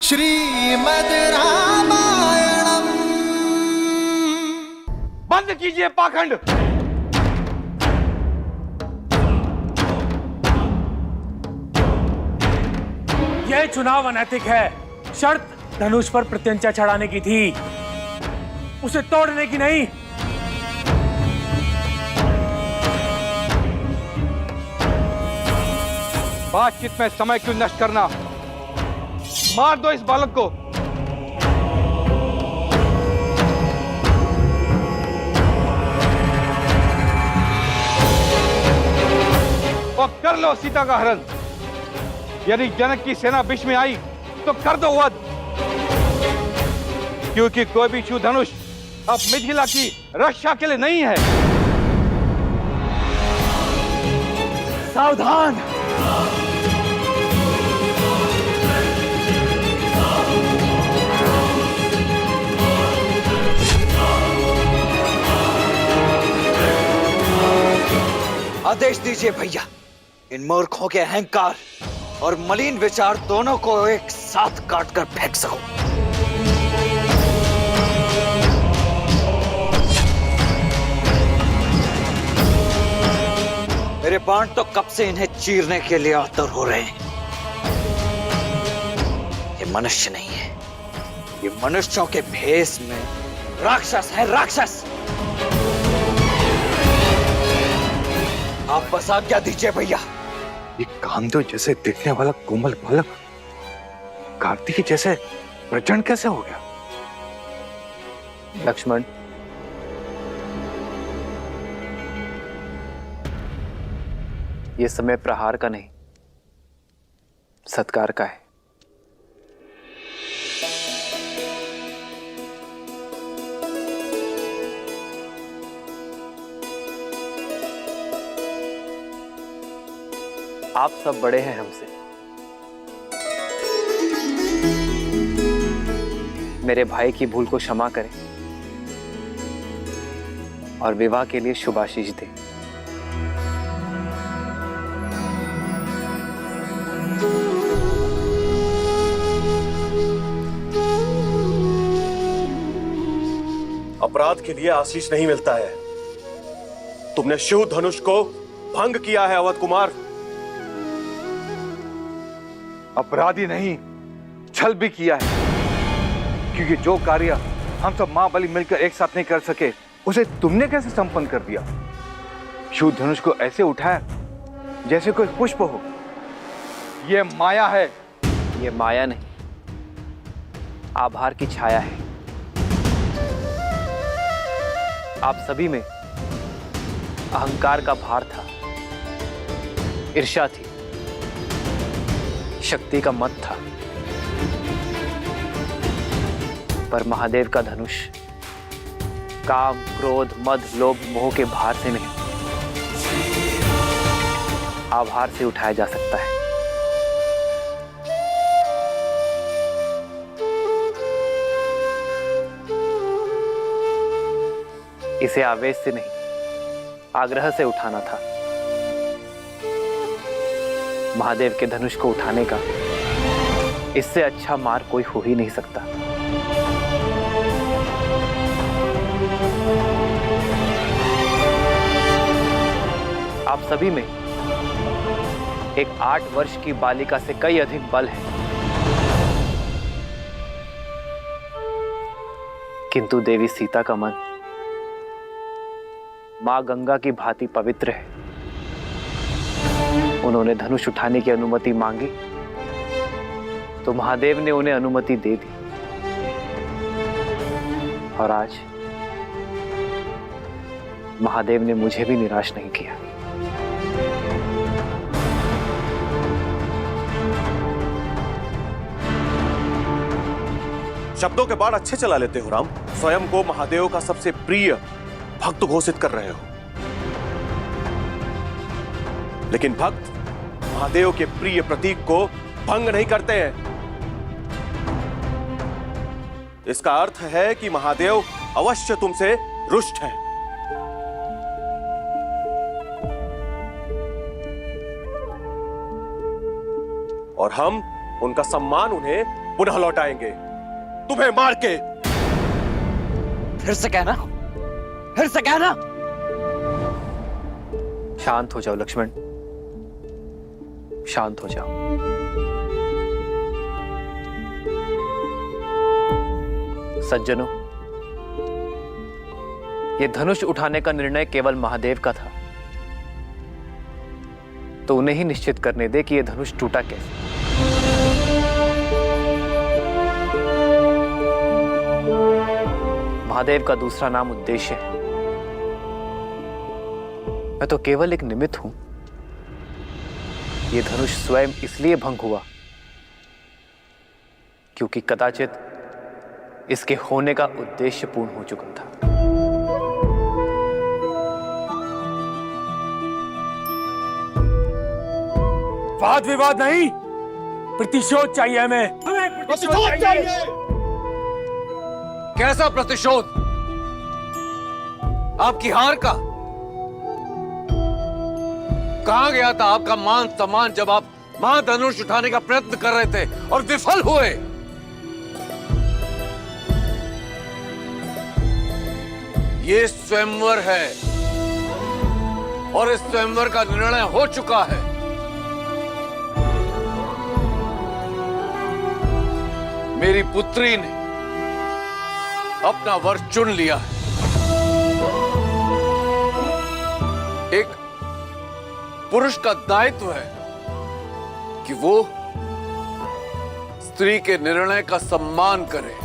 श्रीमद् रामायणम। बंद कीजिए पाखंड। यह चुनाव अनैतिक है। शर्त धनुष पर प्रत्यंचा चढ़ाने की थी, उसे तोड़ने की नहीं। बातचीत में समय क्यों नष्ट करना? मार दो इस बालक को। और कर लो सीता का हरण। यदि जनक की सेना बीच में आई तो कर दो वध, क्योंकि कोई भी शिव धनुष अब मिथिला की रक्षा के लिए नहीं है। सावधान। आदेश दीजिए भैया, इन मूर्खों के अहंकार और मलिन विचार दोनों को एक साथ काटकर फेंक सको। मेरे बाण तो कब से इन्हें चीरने के लिए आतुर हो रहे हैं। ये मनुष्य नहीं है, ये मनुष्यों के भेष में राक्षस है, राक्षस। आप बस आज्ञा दीजिए भैया। ये कामदेव जैसे दिखने वाला कोमल बालक कार्तिकी जैसे प्रचंड कैसे हो गया? लक्ष्मण, ये समय प्रहार का नहीं, सत्कार का है। आप सब बड़े हैं हमसे। मेरे भाई की भूल को क्षमा करें और विवाह के लिए शुभाशीष दें। अपराध के लिए आशीष नहीं मिलता है। तुमने शिव धनुष को भंग किया है अवध कुमार। अपराधी नहीं, छल भी किया है, क्योंकि जो कार्य हम सब मां बलि मिलकर एक साथ नहीं कर सके, उसे तुमने कैसे संपन्न कर दिया? शिव धनुष को ऐसे उठाया जैसे कोई पुष्प हो। यह माया है। ये माया नहीं, आभार की छाया है। आप सभी में अहंकार का भार था, ईर्ष्या थी, शक्ति का मत था, पर महादेव का धनुष काम, क्रोध, मद, लोभ, मोह के भार से नहीं, आभार से उठाया जा सकता है। इसे आवेश से नहीं, आग्रह से उठाना था। महादेव के धनुष को उठाने का इससे अच्छा मार्ग कोई हो ही नहीं सकता। आप सभी में एक 8 वर्ष की बालिका से कई अधिक बल है, किंतु देवी सीता का मन मां गंगा की भांति पवित्र है। उन्होंने धनुष उठाने की अनुमति मांगी तो महादेव ने उन्हें अनुमति दे दी, और आज महादेव ने मुझे भी निराश नहीं किया। शब्दों के बाढ़ अच्छे चला लेते हो राम। स्वयं को महादेव का सबसे प्रिय भक्त घोषित कर रहे हो, लेकिन भक्त महादेव के प्रिय प्रतीक को भंग नहीं करते हैं। इसका अर्थ है कि महादेव अवश्य तुमसे रुष्ट हैं। और हम उनका सम्मान उन्हें पुनः लौटाएंगे, तुम्हें मार के। फिर से कहना, फिर से कहना। शांत हो जाओ लक्ष्मण, शांत हो जाओ। सज्जनों, यह धनुष उठाने का निर्णय केवल महादेव का था, तो उन्हें ही निश्चित करने दे कि यह धनुष टूटा कैसे। महादेव का दूसरा नाम उद्देश्य है। मैं तो केवल एक निमित्त हूं। यह धनुष स्वयं इसलिए भंग हुआ क्योंकि कदाचित इसके होने का उद्देश्य पूर्ण हो चुका था। वाद विवाद नहीं, प्रतिशोध चाहिए हमें प्रतिशोध चाहिए। कैसा प्रतिशोध? आपकी हार का? कहां गया था आपका मान सम्मान जब आप महाधनुष उठाने का प्रयत्न कर रहे थे और विफल हुए? ये स्वयंवर है और इस स्वयंवर का निर्णय हो चुका है। मेरी पुत्री ने अपना वर चुन लिया है। एक पुरुष का दायित्व है कि वो स्त्री के निर्णय का सम्मान करे,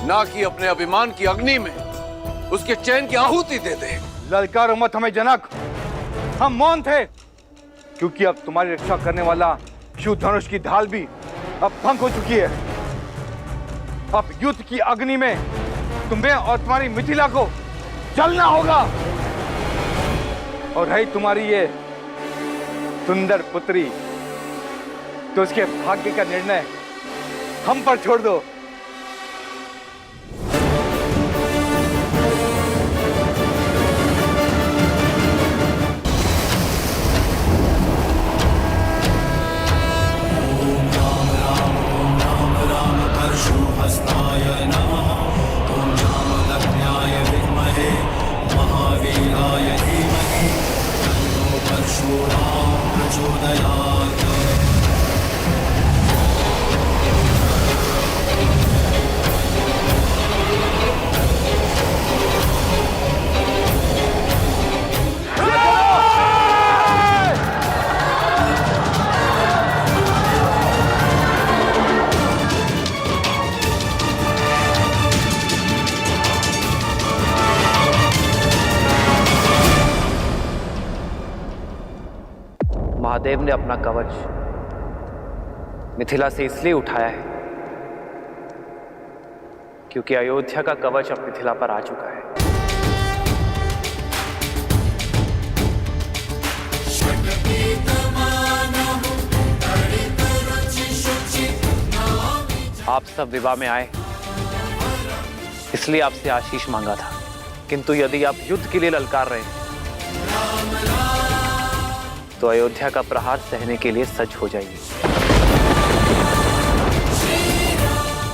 ना कि अपने अभिमान की अग्नि में उसके चैन की आहुति दे दे। ललकारो मत हमें जनक, हम मौन थे क्योंकि अब तुम्हारी रक्षा करने वाला शिव धनुष की ढाल भी अब भंग हो चुकी है। अब युद्ध की अग्नि में तुम्हें और तुम्हारी मिथिला को जलना होगा। और है तुम्हारी ये सुंदर पुत्री, तो उसके भाग्य का निर्णय हम पर छोड़ दो। महादेव ने अपना कवच मिथिला से इसलिए उठाया है क्योंकि अयोध्या का कवच अब मिथिला पर आ चुका है। आप सब विवाह में आए इसलिए आपसे आशीष मांगा था, किंतु यदि आप युद्ध के लिए ललकार रहे हैं तो अयोध्या का प्रहार सहने के लिए सज्ज हो जाइए,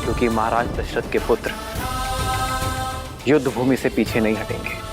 क्योंकि महाराज दशरथ के पुत्र युद्ध भूमि से पीछे नहीं हटेंगे।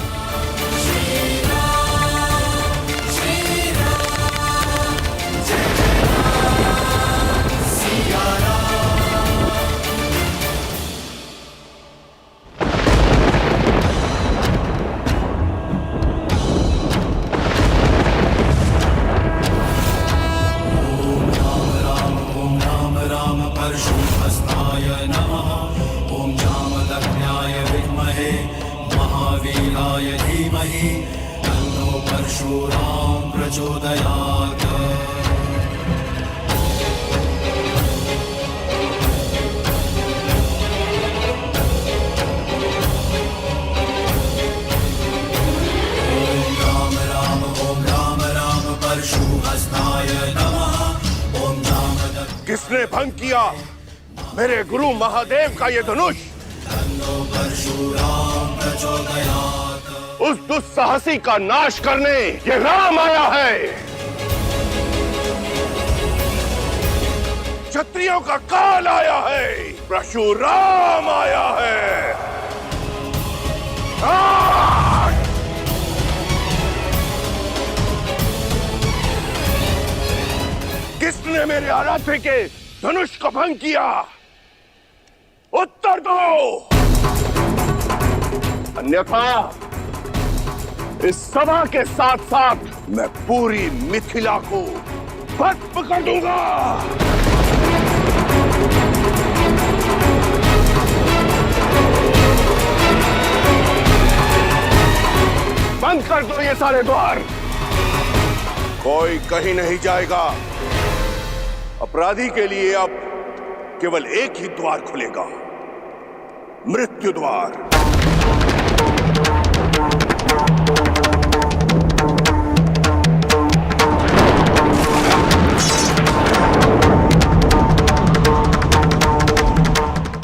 किसने भंग किया मेरे गुरु महादेव का ये धनुष? उस दुस्साहसी का नाश करने ये राम आया है। क्षत्रियों का काल आया है, परशुराम आया है। किसने मेरे आराध्य के धनुष को भंग किया? उत्तर दो, अन्यथा इस सभा के साथ साथ मैं पूरी मिथिला को भस्म कर दूंगा। बंद कर दो ये सारे द्वार, कोई कहीं नहीं जाएगा। अपराधी के लिए अब केवल एक ही द्वार खुलेगा, मृत्यु द्वार।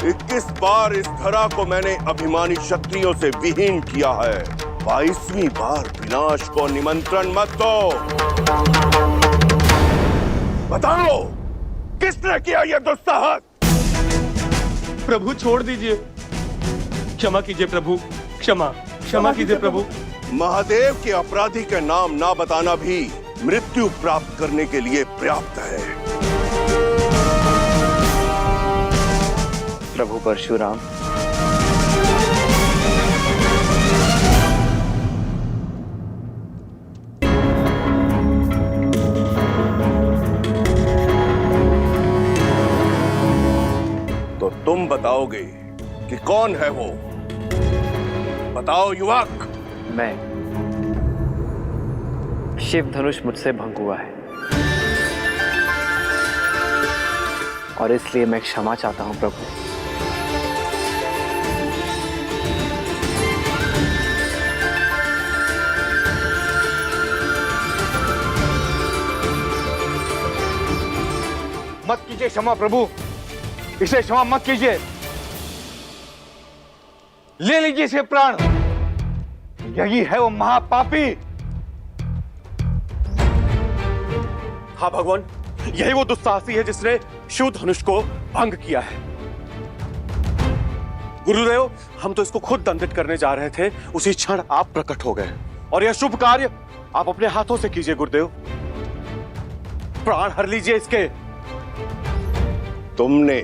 इक्कीस बार इस धरा को मैंने अभिमानी क्षत्रियों से विहीन किया है, 22वीं बार विनाश को निमंत्रण मत दो। बताओ किसने किया यह दुस्साहस? प्रभु छोड़ दीजिए, क्षमा कीजिए प्रभु, क्षमा कीजिए प्रभु। महादेव के अपराधी के नाम ना बताना भी मृत्यु प्राप्त करने के लिए पर्याप्त है। प्रभु परशुराम, तो तुम बताओगे कि कौन है वो? बताओ युवक। मैं, शिव धनुष मुझसे भंग हुआ है और इसलिए मैं क्षमा चाहता हूं प्रभु। मत कीजिए क्षमा प्रभु, इसे क्षमा मत कीजिए। ले लीजिए इसे प्राण, यही है वो महापापी। हाँ भगवान, यही वो दुस्साहसी है जिसने शिव धनुष को भंग किया है। गुरुदेव, हम तो इसको खुद दंडित करने जा रहे थे, उसी क्षण आप प्रकट हो गए और यह शुभ कार्य आप अपने हाथों से कीजिए गुरुदेव। प्राण हर लीजिए इसके। तुमने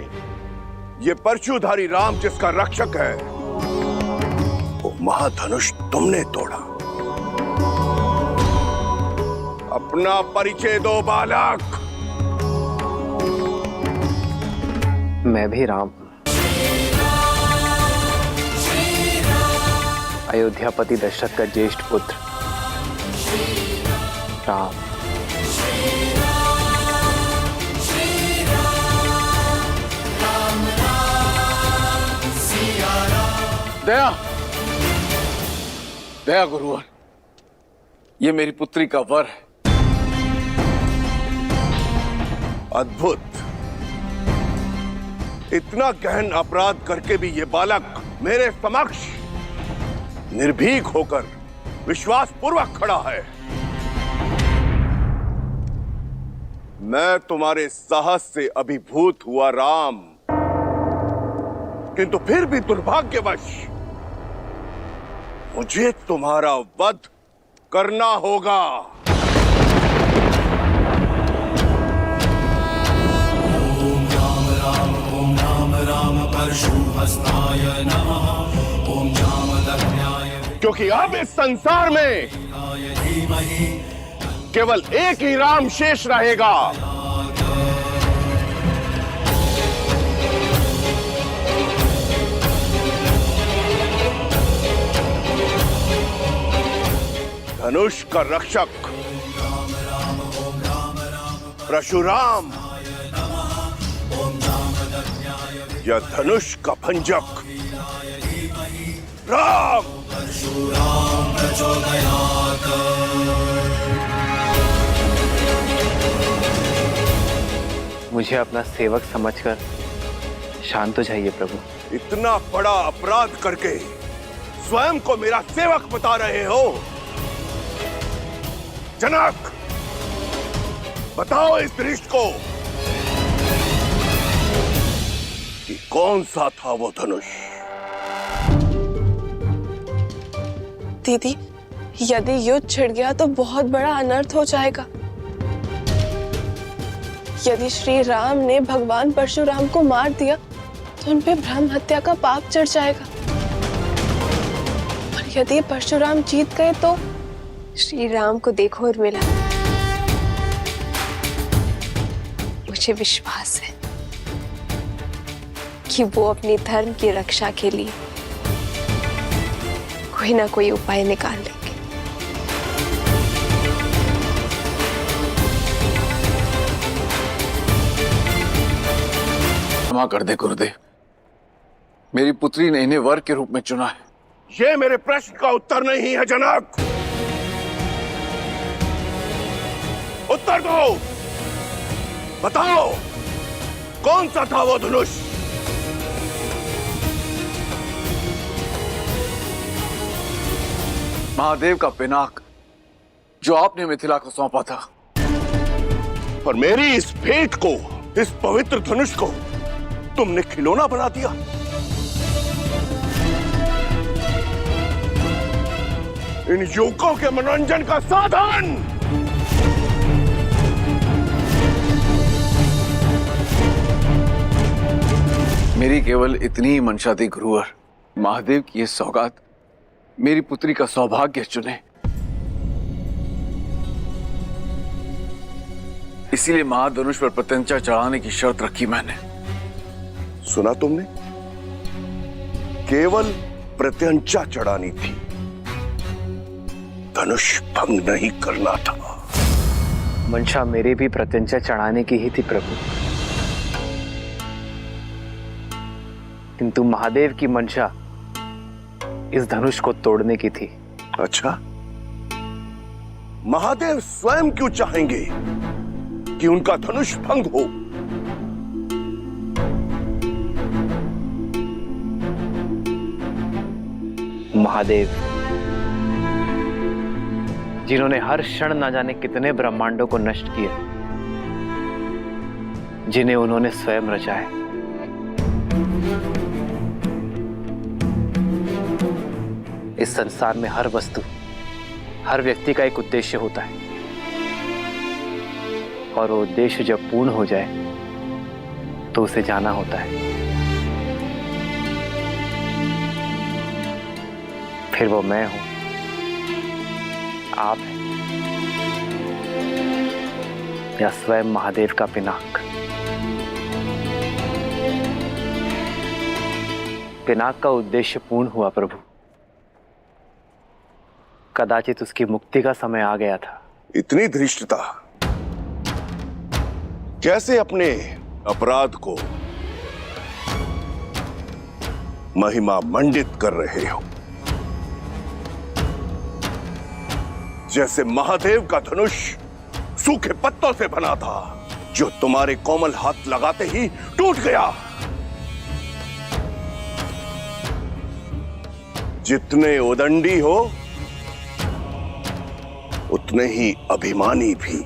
ये परशुधारी राम जिसका रक्षक है, वो महाधनुष तुमने तोड़ा। अपना परिचय दो बालक। मैं भी राम, अयोध्यापति दशरथ का ज्येष्ठ पुत्र राम। दया, दया गुरुवर, ये मेरी पुत्री का वर है। अद्भुत, इतना गहन अपराध करके भी ये बालक मेरे समक्ष निर्भीक होकर विश्वास पूर्वक खड़ा है। मैं तुम्हारे साहस से अभिभूत हुआ राम, किंतु फिर भी दुर्भाग्यवश मुझे तुम्हारा वध करना होगा। ओम राम परशुहस्ताय नमः। ओम जामदग्न्याय क्योंकि अब इस संसार में धीमहि केवल एक ही राम शेष रहेगा। धनुष का रक्षक परशुराम या धनुष का भंजक राम। मुझे अपना सेवक समझकर शांत हो जाइए प्रभु। इतना बड़ा अपराध करके स्वयं को मेरा सेवक बता रहे हो? जनक, बताओ इस दृष्ट को। कि कौन सा था वो धनुष। दीदी, यदि युद्ध छिड़ गया तो बहुत बड़ा अनर्थ हो जाएगा। यदि श्री राम ने भगवान परशुराम को मार दिया तो उन पे ब्रह्म हत्या का पाप चढ़ जाएगा। और यदि परशुराम जीत गए तो श्री राम को देखो उर्मिला, मुझे विश्वास है कि वो अपने धर्म की रक्षा के लिए कोई ना कोई उपाय निकाल लेंगे। क्षमा कर दे गुरुदेव, मेरी पुत्री ने इन्हें वर के रूप में चुना है। ये मेरे प्रश्न का उत्तर नहीं है जनक। उत्तर दो, बताओ कौन सा था वो धनुष। महादेव का पिनाक जो आपने मिथिला को सौंपा था। पर मेरी इस भेंट को, इस पवित्र धनुष को तुमने खिलौना बना दिया। इन युवकों के मनोरंजन का साधन। मेरी केवल इतनी ही मंशा थी गुरुवर, महादेव की ये सौगात मेरी पुत्री का सौभाग्य चुने। इसीलिए महाधनुष पर प्रत्यंचा चढ़ाने की शर्त रखी मैंने। सुना तुमने, केवल प्रत्यंचा चढ़ानी थी, धनुष भंग नहीं करना था। मंशा मेरे भी प्रत्यंचा चढ़ाने की ही थी प्रभु, किंतु महादेव की मंशा इस धनुष को तोड़ने की थी। अच्छा, महादेव स्वयं क्यों चाहेंगे कि उनका धनुष भंग हो? महादेव जिन्होंने हर क्षण न जाने कितने ब्रह्मांडों को नष्ट किया, जिन्हें उन्होंने स्वयं रचा है। इस संसार में हर वस्तु, हर व्यक्ति का एक उद्देश्य होता है, और वो उद्देश्य जब पूर्ण हो जाए तो उसे जाना होता है। फिर वो मैं हूं, आप हैं, या स्वयं महादेव का पिनाक। पिनाक का उद्देश्य पूर्ण हुआ प्रभु, कदाचित उसकी मुक्ति का समय आ गया था। इतनी धृष्टता, कैसे अपने अपराध को महिमा मंडित कर रहे हो? जैसे महादेव का धनुष सूखे पत्तों से बना था, जो तुम्हारे कोमल हाथ लगाते ही टूट गया। जितने उदंडी हो उतने ही अभिमानी भी।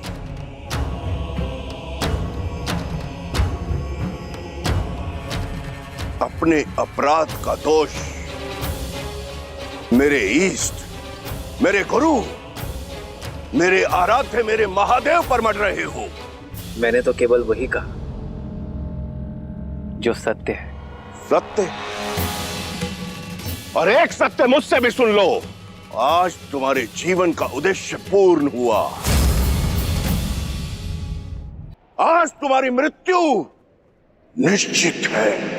अपने अपराध का दोष मेरे ईष्ट, मेरे गुरु, मेरे आराध्य, मेरे महादेव पर मढ़ रहे हो। मैंने तो केवल वही कहा जो सत्य है। सत्य? और एक सत्य मुझसे भी सुन लो, आज तुम्हारे जीवन का उद्देश्य पूर्ण हुआ। आज तुम्हारी मृत्यु निश्चित है।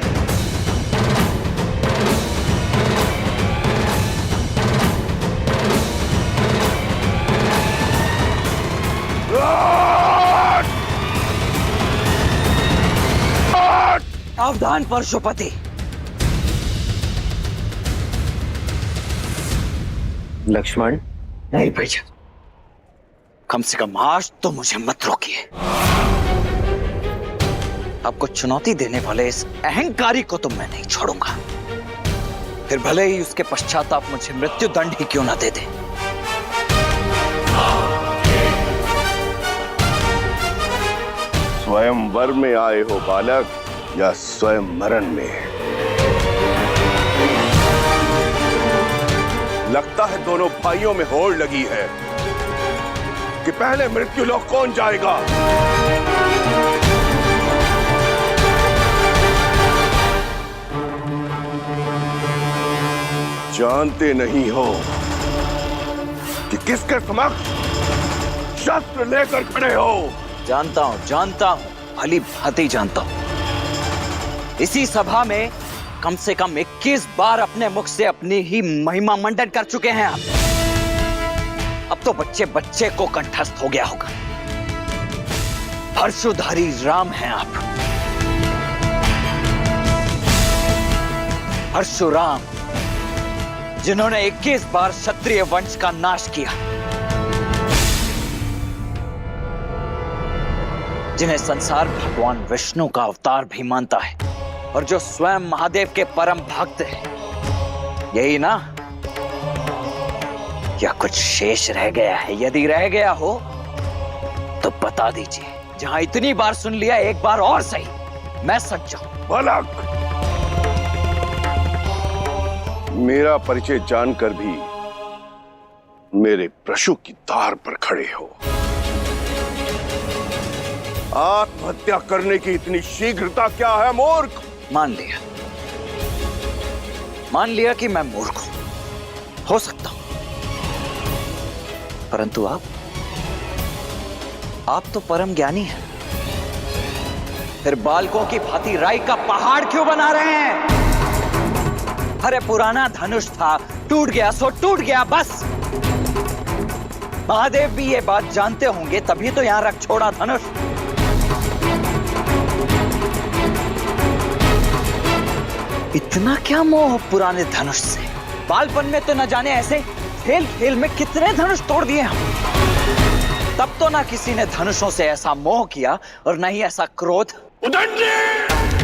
सावधान परशुपति, लक्ष्मण। नहीं भैया, कम से कम आज तो मुझे मत रोकिए। आपको चुनौती देने वाले इस अहंकारी को तो मैं नहीं छोड़ूंगा, फिर भले ही उसके पश्चात आप मुझे मृत्यु दंड ही क्यों ना दे दे। स्वयंवर में आए हो बालक, या स्वयं मरण में। लगता है दोनों भाइयों में होड़ लगी है कि पहले मृत्युलोक कौन जाएगा। जानते नहीं हो कि किसके समक्ष शस्त्र लेकर खड़े हो। जानता हूं, भली भांति जानता हूं। इसी सभा में कम से कम 21 बार अपने मुख से अपनी ही महिमा मंडन कर चुके हैं आप। अब तो बच्चे बच्चे को कंठस्थ हो गया होगा। परशुधारी राम हैं आप, परशुराम, जिन्होंने 21 बार क्षत्रिय वंश का नाश किया, जिन्हें संसार भगवान विष्णु का अवतार भी मानता है और जो स्वयं महादेव के परम भक्त हैं। यही ना? या कुछ शेष रह गया है? यदि रह गया हो तो बता दीजिए। जहां इतनी बार सुन लिया, एक बार और सही, मैं सच जाऊं। बालक, मेरा परिचय जानकर भी मेरे प्रश्न की तार पर खड़े हो। आत्महत्या करने की इतनी शीघ्रता क्या है मूर्ख? मान लिया कि मैं मूर्ख हो सकता हूं, परंतु आप तो परम ज्ञानी हैं। फिर बालकों की भांति राई का पहाड़ क्यों बना रहे हैं? अरे पुराना धनुष था, टूट गया सो टूट गया, बस। महादेव भी ये बात जानते होंगे, तभी तो यहां रख छोड़ा धनुष। इतना क्या मोह पुराने धनुष से? बालपन में तो न जाने ऐसे खेल खेल में कितने धनुष तोड़ दिए हम। तब तो ना किसी ने धनुषों से ऐसा मोह किया और न ही ऐसा क्रोध। उदंडी!